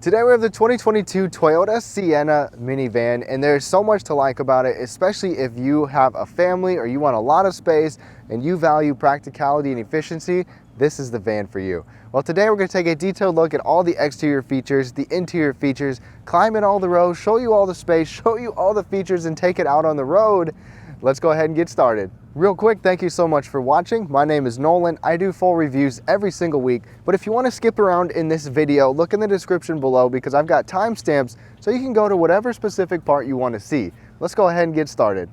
Today we have the 2022 Toyota Sienna minivan, and there's so much to like about it, especially if you have a family or you want a lot of space and you value practicality and efficiency. This is the van for you. Well, today we're going to take a detailed look at all the exterior features, the interior features, climb in all the rows, show you all the space, show you all the features, and take it out on the road. Let's go ahead and get started. Real quick, thank you so much for watching. My name is Nolan. I do full reviews every single week, but if you want to skip around in this video, look in the description below because I've got timestamps so you can go to whatever specific part you want to see. Let's go ahead and get started.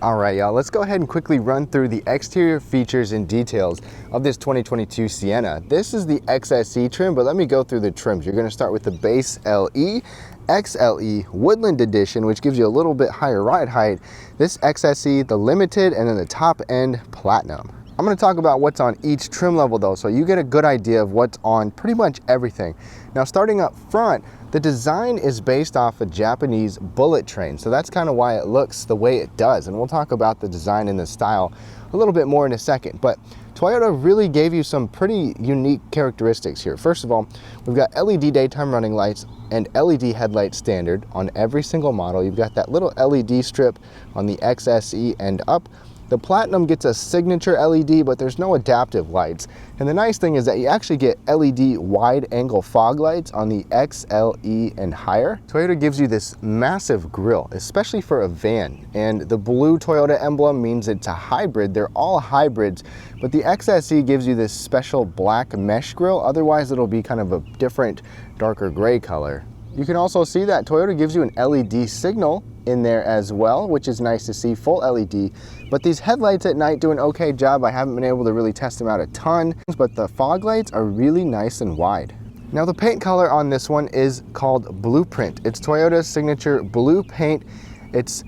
All right, y'all, let's go ahead and quickly run through the exterior features and details of this 2022 Sienna. This is the XSE trim, but let me go through the trims. You're gonna start with the base LE, XLE, Woodland Edition, which gives you a little bit higher ride height, this XSE, the Limited, and then the top end Platinum. I'm gonna talk about what's on each trim level though, so you get a good idea of what's on pretty much everything. Now, starting up front, the design is based off a Japanese bullet train, so that's kind of why it looks the way it does, and we'll talk about the design and the style a little bit more in a second. But Toyota really gave you some pretty unique characteristics here. First of all, we've got LED daytime running lights and LED headlights standard on every single model. You've got that little LED strip on the XSE and up. The Platinum gets a signature LED, but there's no adaptive lights. And the nice thing is that you actually get LED wide angle fog lights on the XLE and higher. Toyota gives you this massive grille, especially for a van. And the blue Toyota emblem means it's a hybrid. They're all hybrids, but the XSE gives you this special black mesh grille. Otherwise, it'll be kind of a different, darker gray color. You can also see that Toyota gives you an LED signal in there as well, which is nice to see, full LED. But these headlights at night do an okay job. I haven't been able to really test them out a ton, but the fog lights are really nice and wide. Now, the paint color on this one is called Blueprint. It's Toyota's signature blue paint. It's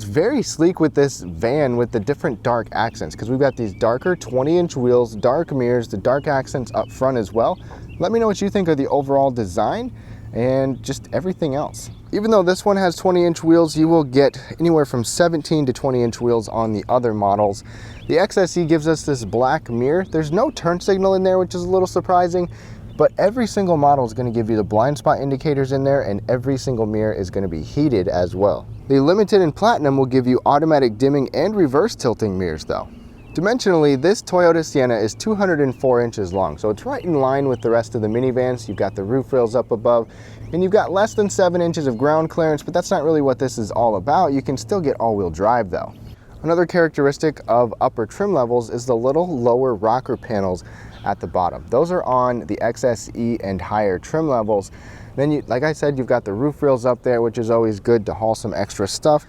very sleek with this van with the different dark accents, because we've got these darker 20-inch wheels, dark mirrors, the dark accents up front as well. Let me know what you think of the overall design and just everything else. Even though this one has 20-inch wheels, you will get anywhere from 17 to 20-inch wheels on the other models. The XSE gives us this black mirror. There's no turn signal in there, which is a little surprising, but every single model is going to give you the blind spot indicators in there, and every single mirror is going to be heated as well. The Limited and Platinum will give you automatic dimming and reverse tilting mirrors though. Dimensionally, this Toyota Sienna is 204 inches long, so it's right in line with the rest of the minivans. You've got the roof rails up above, and you've got less than 7 inches of ground clearance, but that's not really what this is all about. You can still get all-wheel drive though. Another characteristic of upper trim levels is the little lower rocker panels at the bottom. Those are on the XSE and higher trim levels. Then, like I said, you've got the roof rails up there, which is always good to haul some extra stuff.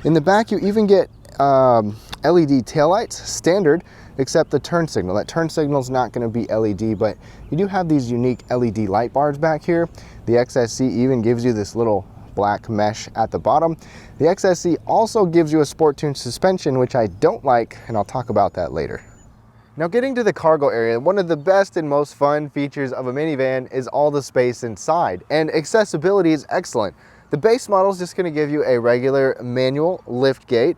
In the back, you even get LED taillights, standard, except the turn signal. That turn signal is not going to be LED, but you do have these unique LED light bars back here. The XSE even gives you this little black mesh at the bottom. The XSE also gives you a sport tune suspension, which I don't like, and I'll talk about that later. Now, getting to the cargo area, one of the best and most fun features of a minivan is all the space inside, and accessibility is excellent. The base model is just going to give you a regular manual lift gate.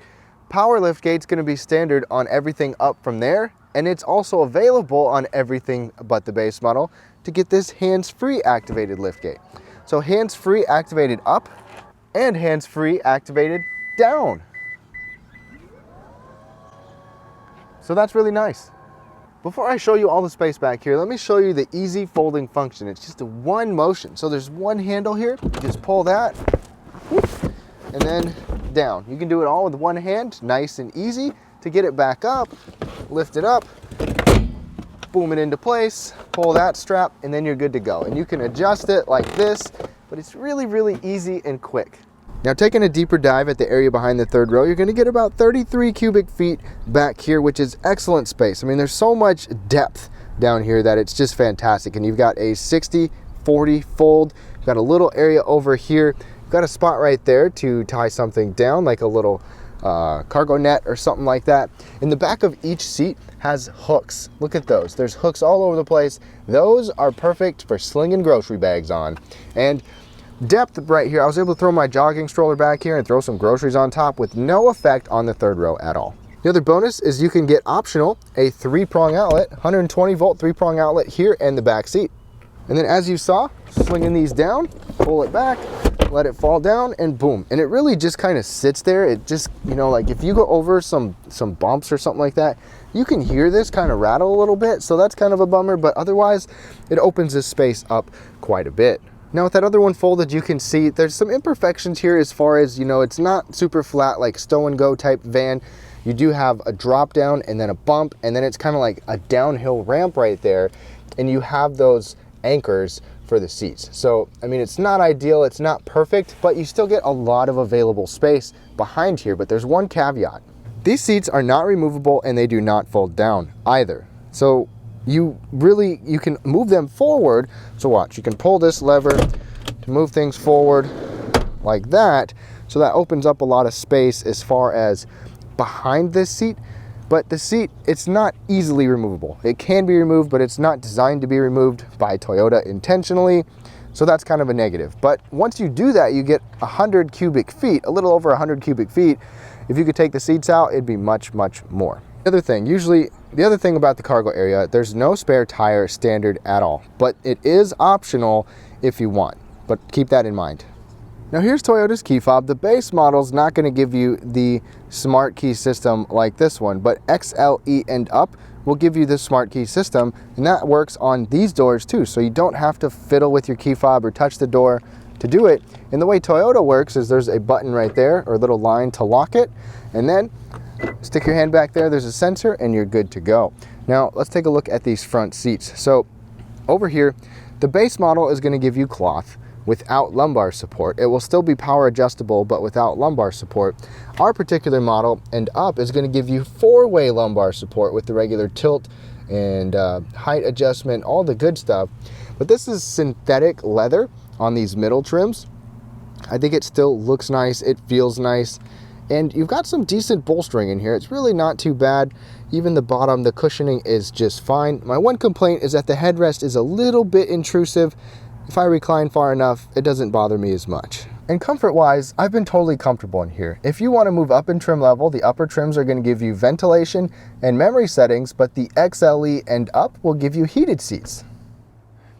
Power lift gate's going to be standard on everything up from there, and it's also available on everything but the base model to get this hands-free activated lift gate. So hands-free activated up and hands-free activated down. So that's really nice. Before I show you all the space back here, let me show you the easy folding function. It's just a one motion. So there's one handle here, you just pull that, whoop, and then down. You can do it all with one hand, nice and easy. To get it back up, lift it up, boom it into place, pull that strap, and then you're good to go. And you can adjust it like this, but it's really, really easy and quick. Now, taking a deeper dive at the area behind the third row, you're going to get about 33 cubic feet back here, which is excellent space. I mean, there's so much depth down here that it's just fantastic. And you've got a 60-40 fold. You've got a little area over here. You've got a spot right there to tie something down, like a little cargo net or something like that. In the back of each seat has hooks. Look at those. There's hooks all over the place. Those are perfect for slinging grocery bags on. And depth right here, I was able to throw my jogging stroller back here and throw some groceries on top with no effect on the third row at all. The other bonus is you can get optional a 3-prong outlet, 120 volt 3-prong outlet here in the back seat. And then as you saw, slinging these down, pull it back, let it fall down, and boom. And it really just kind of sits there. It just, you know, like if you go over some bumps or something like that, you can hear this kind of rattle a little bit. So that's kind of a bummer, but otherwise it opens this space up quite a bit. Now with that other one folded, you can see there's some imperfections here as far as, you know, it's not super flat like stow and go type van. You do have a drop down and then a bump, and then it's kind of like a downhill ramp right there. And you have those anchors for the seats. So, I mean, it's not ideal, it's not perfect, but you still get a lot of available space behind here. But there's one caveat. These seats are not removable and they do not fold down either. So you can move them forward. So watch, you can pull this lever to move things forward like that. So that opens up a lot of space as far as behind this seat. But the seat, it's not easily removable. It can be removed, but it's not designed to be removed by Toyota intentionally. So that's kind of a negative. But once you do that, you get 100 cubic feet, a little over 100 cubic feet. If you could take the seats out, it'd be much, much more. The other thing about the cargo area, there's no spare tire standard at all, but it is optional if you want, but keep that in mind. Now here's Toyota's key fob. The base model's not going to give you the smart key system like this one, but XLE and up will give you the smart key system, and that works on these doors too, so you don't have to fiddle with your key fob or touch the door to do it. And the way Toyota works is there's a button right there, or a little line to lock it, and then stick your hand back there, there's a sensor, and you're good to go. Now let's take a look at these front seats. So over here, the base model is going to give you cloth without lumbar support. It will still be power adjustable, but without lumbar support. Our particular model and up is going to give you 4-way lumbar support with the regular tilt and height adjustment, all the good stuff. But this is synthetic leather on these middle trims. I think it still looks nice, it feels nice, and you've got some decent bolstering in here. It's really not too bad. Even the bottom, the cushioning is just fine. My one complaint is that the headrest is a little bit intrusive. If I recline far enough, it doesn't bother me as much. And comfort-wise, I've been totally comfortable in here. If you want to move up in trim level, the upper trims are going to give you ventilation and memory settings, but the XLE and up will give you heated seats.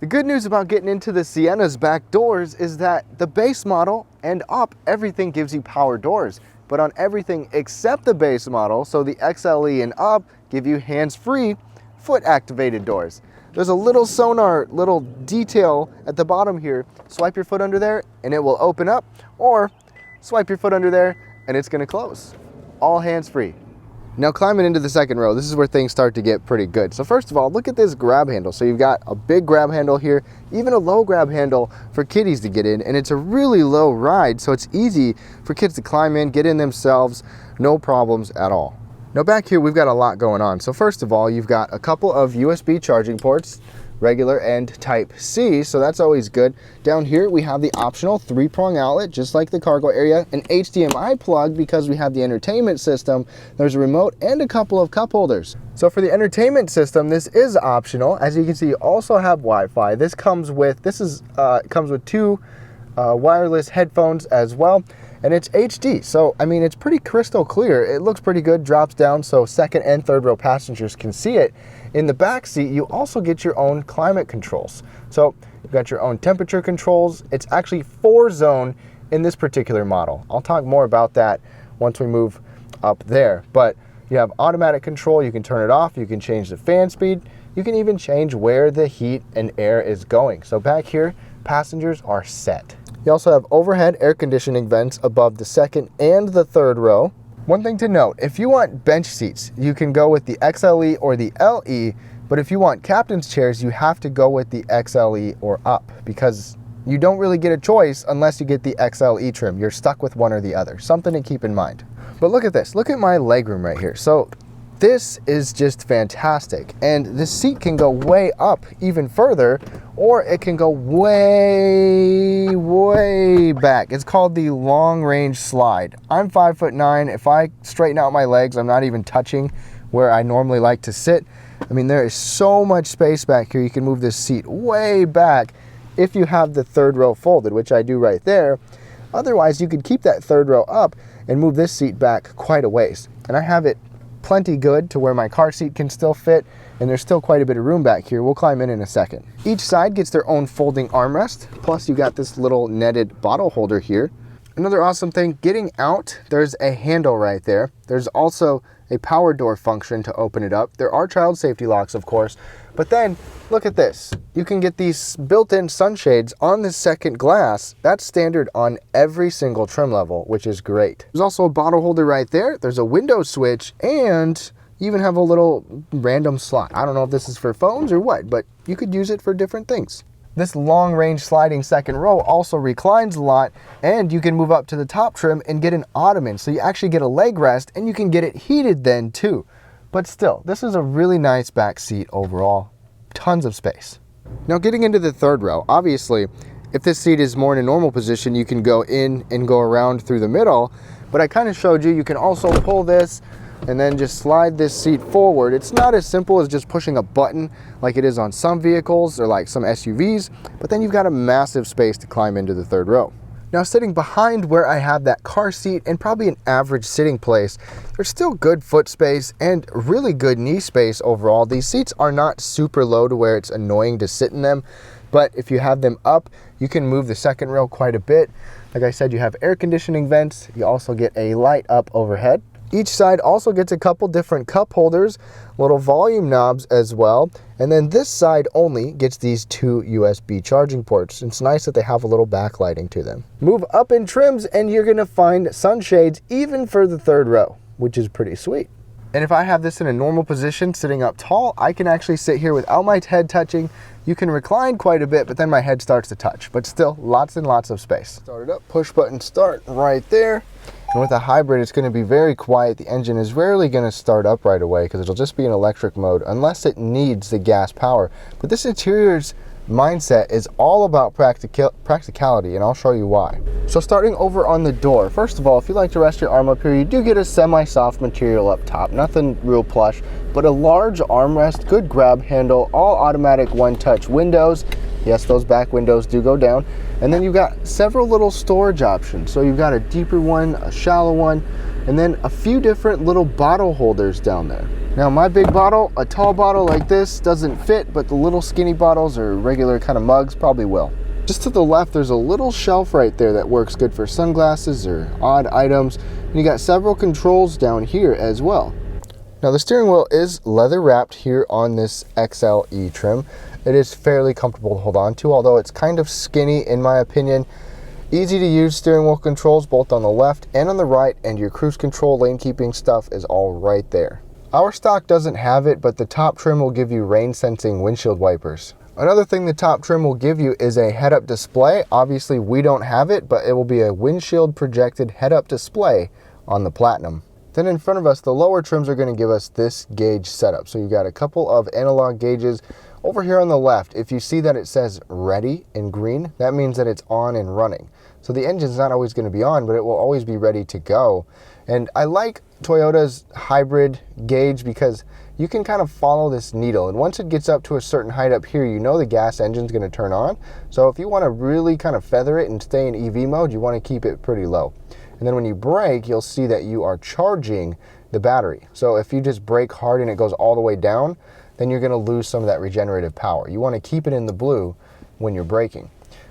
The good news about getting into the Sienna's back doors is that the base model and up, everything gives you power doors. But on everything except the base model, so the XLE and up give you hands-free, foot-activated doors. There's a little sonar, little detail at the bottom here. Swipe your foot under there and it will open up, or swipe your foot under there and it's gonna close. All hands-free. Now climbing into the second row, this is where things start to get pretty good. So first of all, look at this grab handle. So you've got a big grab handle here, even a low grab handle for kiddies to get in, and it's a really low ride, so it's easy for kids to climb in, get in themselves, no problems at all. Now back here, we've got a lot going on. So first of all, you've got a couple of USB charging ports, regular and type C, so that's always good. Down here, we have the optional 3-prong outlet, just like the cargo area, an HDMI plug because we have the entertainment system. There's a remote and a couple of cup holders. So for the entertainment system, this is optional. As you can see, you also have Wi-Fi. This comes with, comes with 2 wireless headphones as well. And it's HD, so I mean, it's pretty crystal clear. It looks pretty good, drops down so second and third row passengers can see it. In the back seat, you also get your own climate controls. So you've got your own temperature controls. It's actually 4-zone in this particular model. I'll talk more about that once we move up there. But you have automatic control, you can turn it off, you can change the fan speed, you can even change where the heat and air is going. So back here, passengers are set. You also have overhead air conditioning vents above the second and the third row. One thing to note, if you want bench seats, you can go with the XLE or the LE, but if you want captain's chairs, you have to go with the XLE or up, because you don't really get a choice unless you get the XLE trim. You're stuck with one or the other. Something to keep in mind. But look at this. Look at my legroom right here. So this is just fantastic, and this seat can go way up even further, or it can go way back. It's called the long range slide. I'm 5'9". If I straighten out my legs, I'm not even touching where I normally like to sit. I mean, there is so much space back here. You can move this seat way back if you have the third row folded, which I do right there. Otherwise, you could keep that third row up and move this seat back quite a ways. And I have it plenty good to where my car seat can still fit, and there's still quite a bit of room back here. We'll climb in a second. Each side gets their own folding armrest, plus you got this little netted bottle holder here. Another awesome thing, getting out, there's a handle right there. There's also a power door function to open it up. There are child safety locks, of course, but then look at this. You can get these built-in sunshades on the second glass. That's standard on every single trim level, which is great. There's also a bottle holder right there. There's a window switch, and you even have a little random slot. I don't know if this is for phones or what, but you could use it for different things. This long range sliding second row also reclines a lot, and you can move up to the top trim and get an ottoman. So you actually get a leg rest, and you can get it heated then too. But still, this is a really nice back seat overall. Tons of space. Now getting into the third row, obviously, if this seat is more in a normal position, you can go in and go around through the middle. But I kind of showed you can also pull this and then just slide this seat forward. It's not as simple as just pushing a button like it is on some vehicles or like some SUVs, but then you've got a massive space to climb into the third row. Now sitting behind where I have that car seat and probably an average sitting place, there's still good foot space and really good knee space overall. These seats are not super low to where it's annoying to sit in them, but if you have them up, you can move the second row quite a bit. Like I said, you have air conditioning vents. You also get a light up overhead. Each side also gets a couple different cup holders, little volume knobs as well. And then this side only gets these 2 USB charging ports. It's nice that they have a little backlighting to them. Move up in trims and you're gonna find sunshades even for the third row, which is pretty sweet. And if I have this in a normal position, sitting up tall, I can actually sit here without my head touching. You can recline quite a bit, but then my head starts to touch, but still lots and lots of space. Start it up, push button start right there. And with a hybrid, it's going to be very quiet. The engine is rarely going to start up right away because it'll just be in electric mode unless it needs the gas power. But this interior's mindset is all about practicality, and I'll show you why. So starting over on the door, first of all, if you like to rest your arm up here, you do get a semi-soft material up top, nothing real plush, but a large armrest, good grab handle, all automatic one-touch windows. Yes, those back windows do go down. And then you've got several little storage options. So you've got a deeper one, a shallow one, and then a few different little bottle holders down there. Now my big bottle, a tall bottle like this doesn't fit, but the little skinny bottles or regular kind of mugs probably will. Just to the left, there's a little shelf right there that works good for sunglasses or odd items. And you got several controls down here as well. Now the steering wheel is leather wrapped here on this XLE trim. It is fairly comfortable to hold on to, although it's kind of skinny in my opinion. Easy to use steering wheel controls both on the left and on the right, and your cruise control lane keeping stuff is all right there. Our stock doesn't have it, but the top trim will give you rain sensing windshield wipers. Another thing the top trim will give you is a head-up display. Obviously we don't have it, but it will be a windshield projected head-up display on the Platinum. Then in front of us, the lower trims are going to give us this gauge setup. So you got a couple of analog gauges. Over here on the left, if you see that it says ready in green, that means that it's on and running. So the engine's not always going to be on, but it will always be ready to go. And I like Toyota's hybrid gauge because you can kind of follow this needle. And once it gets up to a certain height up here, you know the gas engine's going to turn on. So if you want to really kind of feather it and stay in EV mode, you want to keep it pretty low. And then when you brake, you'll see that you are charging the battery. So if you just brake hard and it goes all the way down, then you're going to lose some of that regenerative power. You want to keep it in the blue when you're braking.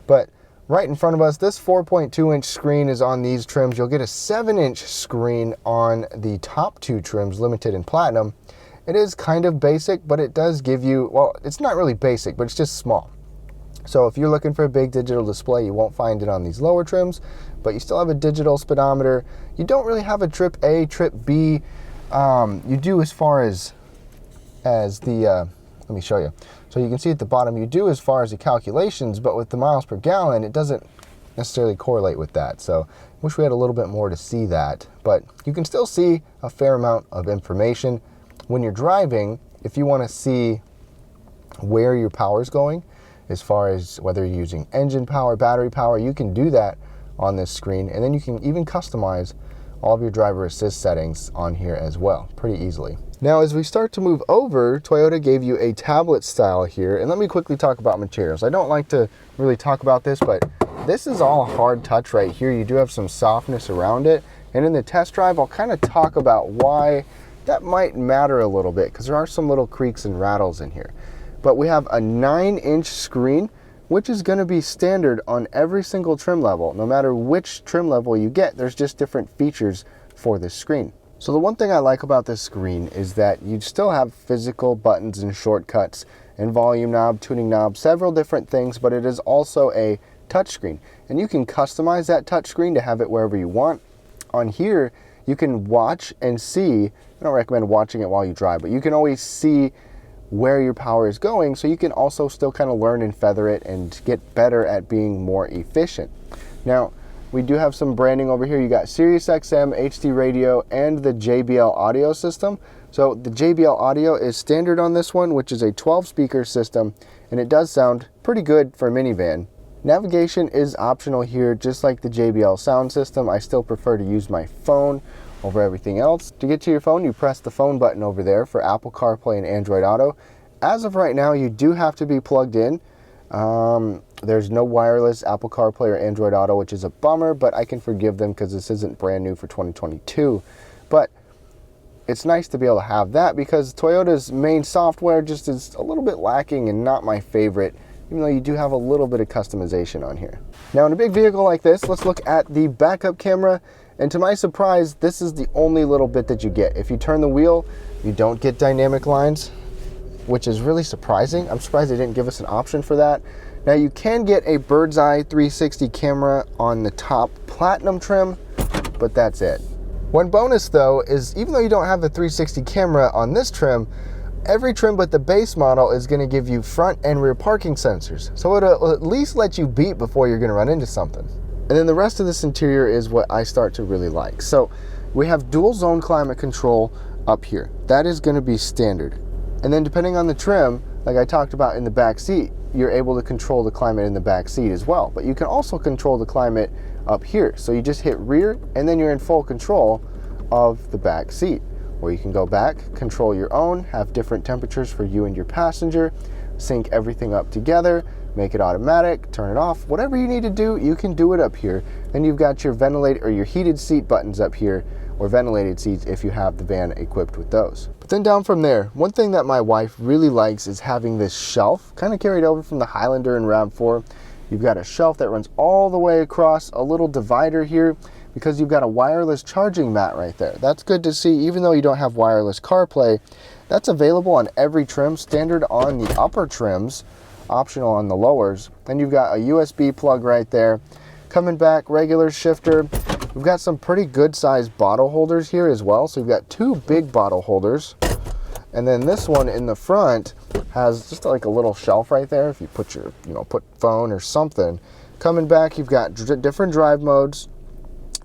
But right in front of us, this 4.2-inch screen is on these trims. You'll get a 7-inch screen on the top 2 trims, Limited and Platinum. It is kind of basic, but it does give you, well, it's not really basic, but it's just small. So if you're looking for a big digital display, you won't find it on these lower trims, but you still have a digital speedometer. You don't really have a trip A, trip B. You do as far as the, let me show you. So you can see at the bottom, you do as far as the calculations, but with the miles per gallon, it doesn't necessarily correlate with that. So I wish we had a little bit more to see that, but you can still see a fair amount of information. When you're driving, if you want to see where your power is going, as far as whether you're using engine power, battery power, you can do that on this screen. And then you can even customize all of your driver assist settings on here as well, pretty easily. Now, as we start to move over, Toyota gave you a tablet style here. And let me quickly talk about materials. I don't like to really talk about this, but this is all hard touch right here. You do have some softness around it. And in the test drive, I'll kind of talk about why that might matter a little bit because there are some little creaks and rattles in here. But we have a 9-inch screen, which is going to be standard on every single trim level. No matter which trim level you get, there's just different features for this screen. So the one thing I like about this screen is that you still have physical buttons and shortcuts and volume knob, tuning knob, several different things, but it is also a touchscreen. And you can customize that touchscreen to have it wherever you want. On here, you can watch and see. I don't recommend watching it while you drive, but you can always see where your power is going, so you can also still kind of learn and feather it and get better at being more efficient. Now, we do have some branding over here. You got Sirius XM, HD radio, and the JBL audio system. So the JBL audio is standard on this one, which is a 12-speaker system, and it does sound pretty good for a minivan. Navigation is optional here, just like the JBL sound system. I still prefer to use my phone over everything else. To get to your phone, you press the phone button over there for Apple CarPlay and Android Auto. As of right now, you do have to be plugged in. There's no wireless Apple CarPlay or Android Auto, which is a bummer, but I can forgive them because this isn't brand new for 2022. But it's nice to be able to have that because Toyota's main software just is a little bit lacking and not my favorite, even though you do have a little bit of customization on here. Now, in a big vehicle like this, let's look at the backup camera. And to my surprise, this is the only little bit that you get. If you turn the wheel, you don't get dynamic lines, which is really surprising. I'm surprised they didn't give us an option for that. Now, you can get a bird's eye 360 camera on the top platinum trim, but that's it. One bonus though is even though you don't have the 360 camera on this trim, every trim but the base model is going to give you front and rear parking sensors. So it'll at least let you beep before you're going to run into something. And then the rest of this interior is what I start to really like. So we have dual zone climate control up here. That is going to be standard. And then depending on the trim, like I talked about in the back seat, you're able to control the climate in the back seat as well. But you can also control the climate up here. So you just hit rear and then you're in full control of the back seat. Or you can go back, control your own, have different temperatures for you and your passenger, sync everything up together, make it automatic, turn it off, whatever you need to do, you can do it up here. Then you've got your ventilated or your heated seat buttons up here, or ventilated seats if you have the van equipped with those. But then down from there, one thing that my wife really likes is having this shelf, kind of carried over from the Highlander and RAV4. You've got a shelf that runs all the way across, a little divider here, because you've got a wireless charging mat right there. That's good to see, even though you don't have wireless CarPlay. That's available on every trim, standard on the upper trims, optional on the lowers. Then you've got a USB plug right there. Coming back, regular shifter. We've got some pretty good sized bottle holders here as well. So we've got two big bottle holders. And then this one in the front has just like a little shelf right there if you put your, put phone or something. Coming back, you've got different drive modes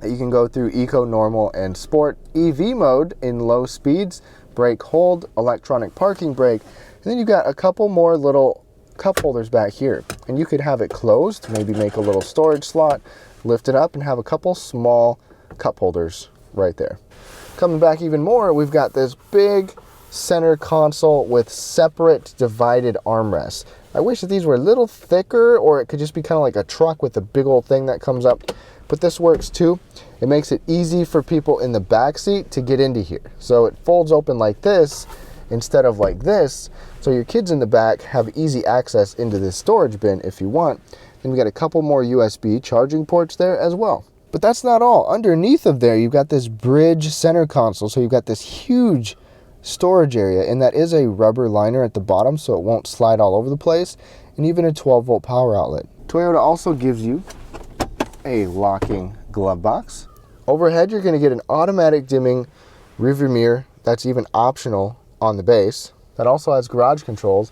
that you can go through: eco, normal, and sport. EV mode in low speeds, brake hold, electronic parking brake. And then you've got a couple more little cup holders back here, and you could have it closed, maybe make a little storage slot, lift it up, and have a couple small cup holders right there. Coming back even more, we've got this big center console with separate divided armrests. I wish that these were a little thicker, or it could just be kind of like a truck with a big old thing that comes up, but this works too. It makes it easy for people in the back seat to get into here. So it folds open like this instead of like this, so your kids in the back have easy access into this storage bin if you want. Then we got a couple more USB charging ports there as well. But that's not all. Underneath of there, you've got this bridge center console, so you've got this huge storage area, and that is a rubber liner at the bottom so it won't slide all over the place, and even a 12-volt power outlet. Toyota also gives you a locking glove box. Overhead, you're going to get an automatic dimming rearview mirror. That's even optional on the base. That also has garage controls.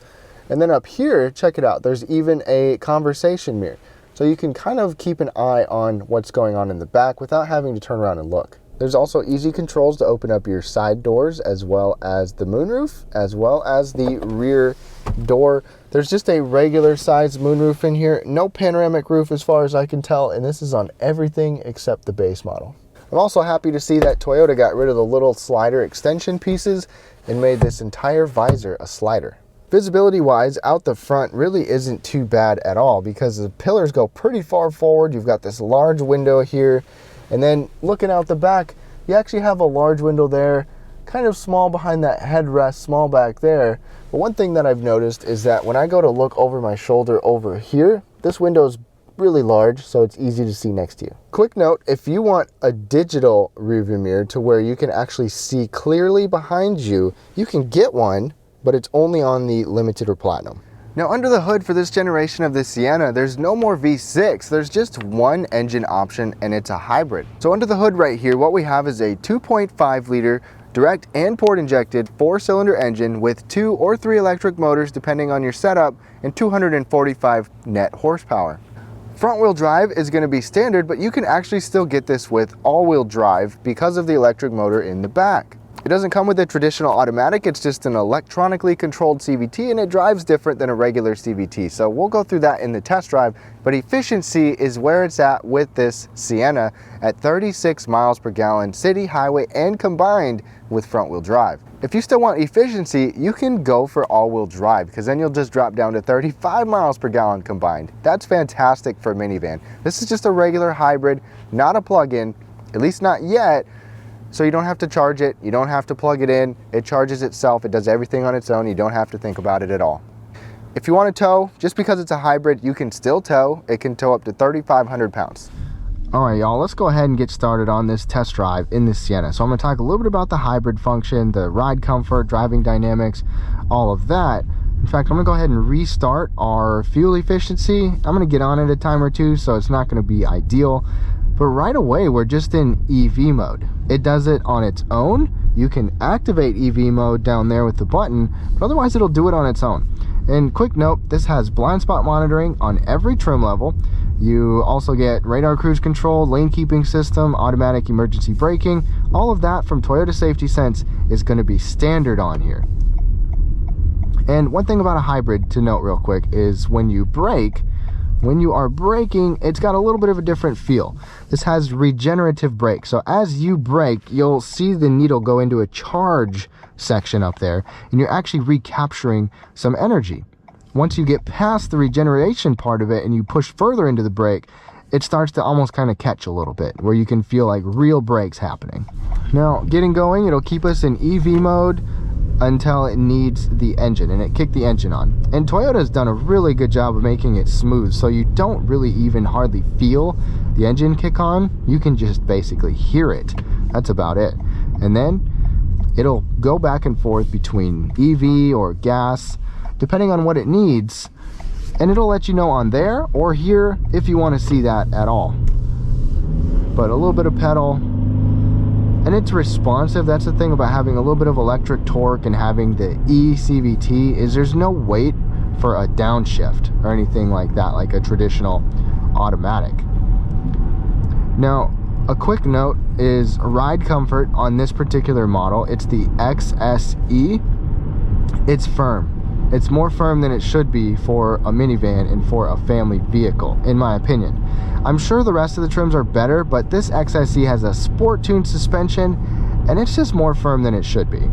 And then up here, check it out, there's even a conversation mirror. So you can kind of keep an eye on what's going on in the back without having to turn around and look. There's also easy controls to open up your side doors, as well as the moonroof, as well as the rear door. There's just a regular size moonroof in here, no panoramic roof as far as I can tell, and this is on everything except the base model. I'm also happy to see that Toyota got rid of the little slider extension pieces and made this entire visor a slider. Visibility wise, out the front really isn't too bad at all because the pillars go pretty far forward. You've got this large window here, and then looking out the back, you actually have a large window there, kind of small behind that headrest, small back there. But one thing that I've noticed is that when I go to look over my shoulder over here, this window is really large, so it's easy to see next to you. Quick note, if you want a digital rearview mirror to where you can actually see clearly behind you, you can get one, but it's only on the Limited or Platinum. Now under the hood for this generation of the Sienna, there's no more V6, there's just one engine option and it's a hybrid. So under the hood right here, what we have is a 2.5 liter direct and port injected 4-cylinder engine with 2 or 3 electric motors depending on your setup and 245 net horsepower. Front wheel drive is going to be standard, but you can actually still get this with all-wheel drive because of the electric motor in the back. It doesn't come with a traditional automatic, it's just an electronically controlled CVT, and it drives different than a regular CVT. So we'll go through that in the test drive, but efficiency is where it's at with this Sienna at 36 miles per gallon city, highway, and combined with front wheel drive. If you still want efficiency, you can go for all-wheel drive because then you'll just drop down to 35 miles per gallon combined. That's fantastic for a minivan. This is just a regular hybrid, not a plug-in, at least not yet. So you don't have to charge it, you don't have to plug it in, it charges itself, it does everything on its own, you don't have to think about it at all. If you want to tow, just because it's a hybrid, you can still tow. It can tow up to 3,500 pounds. All right, y'all, let's go ahead and get started on this test drive in the Sienna. So I'm going to talk a little bit about the hybrid function, the ride comfort, driving dynamics, all of that. In fact, I'm going to go ahead and restart our fuel efficiency. I'm going to get on it a time or two, so it's not going to be ideal. But right away, we're just in EV mode. It does it on its own. You can activate EV mode down there with the button, but otherwise it'll do it on its own. And quick note, this has blind spot monitoring on every trim level. You also get radar cruise control, lane keeping system, automatic emergency braking. All of that from Toyota Safety Sense is going to be standard on here. And one thing about a hybrid to note real quick is when you brake, when you are braking, it's got a little bit of a different feel. This has regenerative brake. So as you brake, you'll see the needle go into a charge section up there, and you're actually recapturing some energy. Once you get past the regeneration part of it and you push further into the brake, it starts to almost kind of catch a little bit, where you can feel like real brakes happening. Now, getting going, it'll keep us in EV mode until it needs the engine, and it kicked the engine on. And Toyota's done a really good job of making it smooth, so you don't really even hardly feel the engine kick on. You can just basically hear it. That's about it. And then it'll go back and forth between EV or gas, depending on what it needs, and it'll let you know on there or here if you want to see that at all. But a little bit of pedal, and it's responsive. That's the thing about having a little bit of electric torque and having the eCVT, is there's no wait for a downshift or anything like that, like a traditional automatic. Now, a quick note is ride comfort on this particular model. It's the XSE. It's firm. It's more firm than it should be for a minivan and for a family vehicle, in my opinion. I'm sure the rest of the trims are better, but this XSE has a sport-tuned suspension, and it's just more firm than it should be.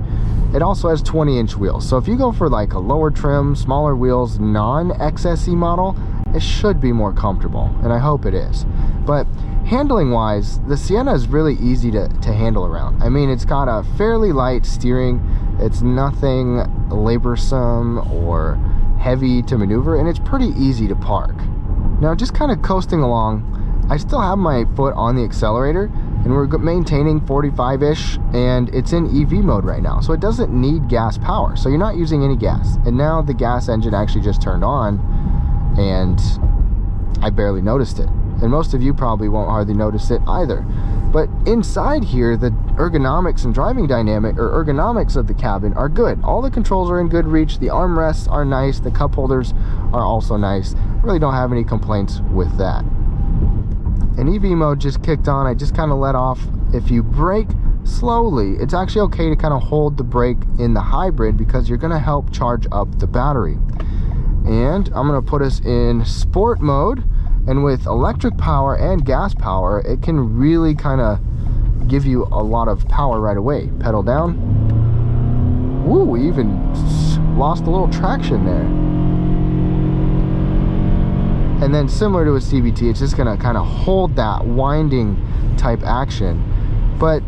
It also has 20-inch wheels, so if you go for like a lower trim, smaller wheels, non-XSE model, it should be more comfortable, and I hope it is. But handling-wise, the Sienna is really easy to handle around. I mean, it's got a fairly light steering. It's nothing laborsome or heavy to maneuver, and it's pretty easy to park. Now, just kind of coasting along, I still have my foot on the accelerator, and we're maintaining 45-ish, and it's in EV mode right now, so it doesn't need gas power, so you're not using any gas. And now the gas engine actually just turned on, and I barely noticed it. And most of you probably won't hardly notice it either. But inside here, the ergonomics and driving dynamic, or ergonomics of the cabin, are good. All the controls are in good reach. The armrests are nice. The cup holders are also nice. I really don't have any complaints with that. And EV mode just kicked on. I just kind of let off. If you brake slowly, it's actually okay to kind of hold the brake in the hybrid because you're going to help charge up the battery. And I'm going to put us in sport mode. And with electric power and gas power, it can really kind of give you a lot of power right away. Pedal down. Woo, we even lost a little traction there. And then similar to a CVT, it's just going to kind of hold that winding type action. But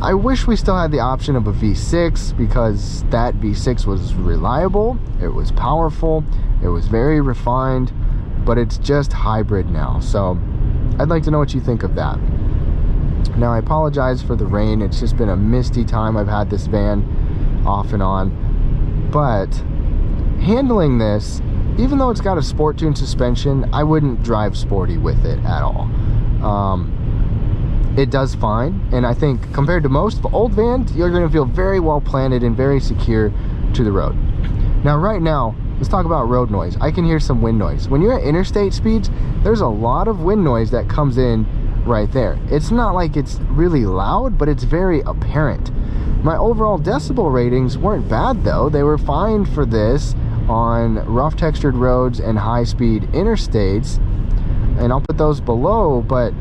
I wish we still had the option of a V6 because that V6 was reliable, it was powerful, it was very refined, but it's just hybrid now. So I'd like to know what you think of that. Now, I apologize for the rain. It's just been a misty time. I've had this van off and on, but handling this, even though it's got a sport tune suspension, I wouldn't drive sporty with it at all. It does fine, and I think compared to most old vans, you're going to feel very well planted and very secure to the road. Now, right now, let's talk about road noise. I can hear some wind noise. When you're at interstate speeds, there's a lot of wind noise that comes in right there. It's not like it's really loud, but it's very apparent. My overall decibel ratings weren't bad though. They were fine for this on rough textured roads and high speed interstates, and I'll put those below, but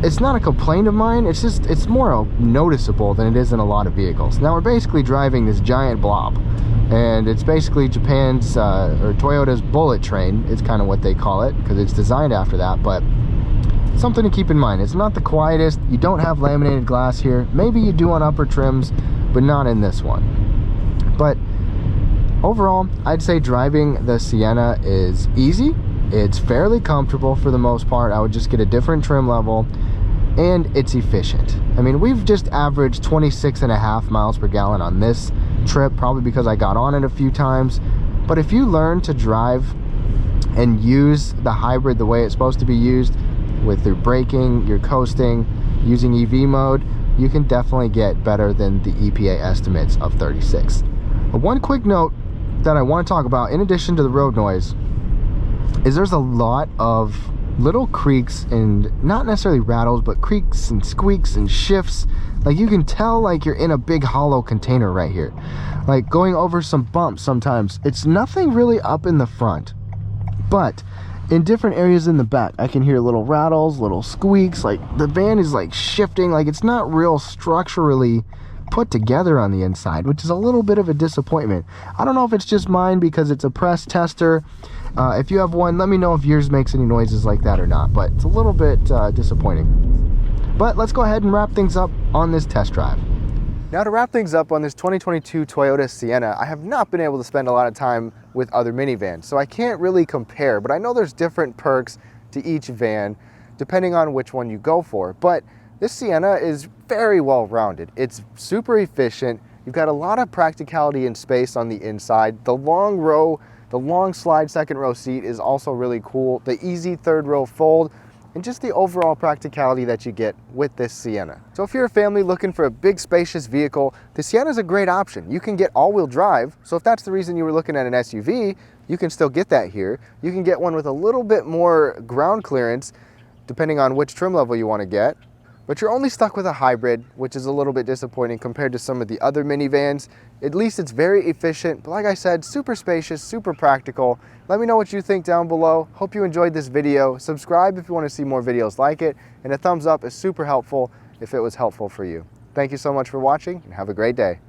it's not a complaint of mine. It's just, it's more noticeable than it is in a lot of vehicles. Now, we're basically driving this giant blob, and it's basically Japan's or Toyota's bullet train. It's kind of what they call it because it's designed after that, but something to keep in mind. It's not the quietest. You don't have laminated glass here. Maybe you do on upper trims, but not in this one. But overall, I'd say driving the Sienna is easy. It's fairly comfortable for the most part. I would just get a different trim level, and it's efficient. I mean, we've just averaged 26.5 miles per gallon on this trip, probably because I got on it a few times. But if you learn to drive and use the hybrid the way it's supposed to be used, with your braking, your coasting, using EV mode, you can definitely get better than the EPA estimates of 36. But one quick note that I want to talk about, in addition to the road noise, is there's a lot of little creaks, and not necessarily rattles, but creaks and squeaks and shifts. Like, you can tell like you're in a big hollow container right here. Like going over some bumps sometimes. It's nothing really up in the front, but in different areas in the back, I can hear little rattles, little squeaks. Like the van is like shifting, like it's not real structurally put together on the inside, which is a little bit of a disappointment. I don't know if it's just mine because it's a press tester. If you have one, let me know if yours makes any noises like that or not, but it's a little bit disappointing. But let's go ahead and wrap things up on this test drive. Now, to wrap things up on this 2022 Toyota Sienna, I have not been able to spend a lot of time with other minivans, so I can't really compare, but I know there's different perks to each van depending on which one you go for. But this Sienna is very well rounded. It's super efficient. You've got a lot of practicality and space on the inside. The long row, the long slide second row seat is also really cool. The easy third row fold, and just the overall practicality that you get with this Sienna. So if you're a family looking for a big spacious vehicle, the Sienna is a great option. You can get all-wheel drive, so if that's the reason you were looking at an SUV, you can still get that here. You can get one with a little bit more ground clearance, depending on which trim level you want to get. But you're only stuck with a hybrid, which is a little bit disappointing compared to some of the other minivans. At least it's very efficient, but like I said, super spacious, super practical. Let me know what you think down below. Hope you enjoyed this video. Subscribe if you want to see more videos like it, and a thumbs up is super helpful if it was helpful for you. Thank you so much for watching, and have a great day.